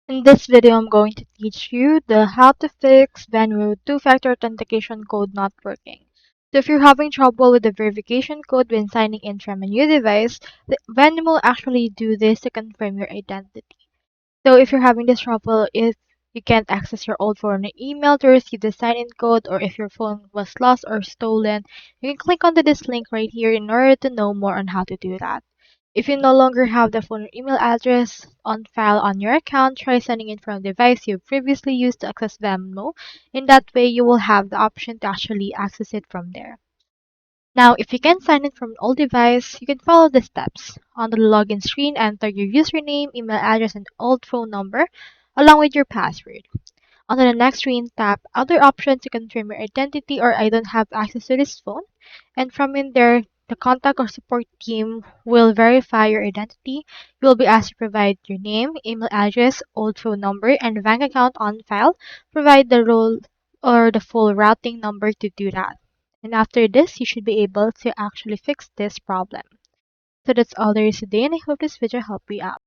In this video, I'm going to teach you the how to fix Venmo two-factor authentication code not working. So if you're having trouble with the verification code when signing in from a new device, the Venmo will actually do this to confirm your identity. So if you're having this trouble, if you can't access your old phone or email to receive the sign-in code, or if your phone was lost or stolen, you can click onto this link right here in order to know more on how to do that. If you no longer have the phone or email address on file on your account, try signing in from a device you previously used to access Venmo. In that way, you will have the option to actually access it from there. Now, if you can sign in from an old device, you can follow the steps. On the login screen, enter your username, email address, and old phone number, along with your password. On the next screen, tap Other Options to confirm your identity or I don't have access to this phone. And from in there, the contact or support team will verify your identity. You will be asked to provide your name, email address, old phone number, and bank account on file. Provide the role or the full routing number to do that. And after this, you should be able to actually fix this problem. So that's all there is today, and I hope this video helped you out.